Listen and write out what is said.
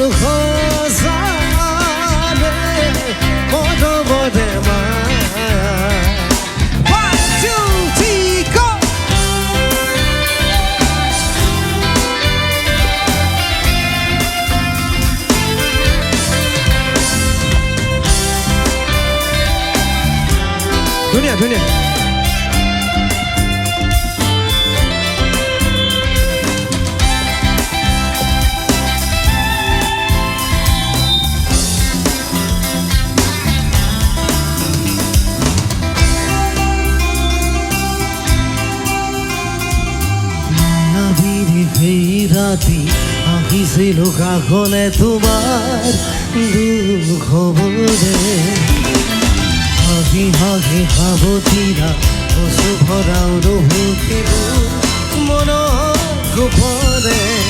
Manu khosane Moto bote maya 1, 2, 3, go Dunia রাতি আহিছিল কাষলে তোমাৰ দুখ বোৰে হাঁহি হাঁহি সাৱতীৰা কচু ভৰাও নুহুকিব মনৰ গোপনে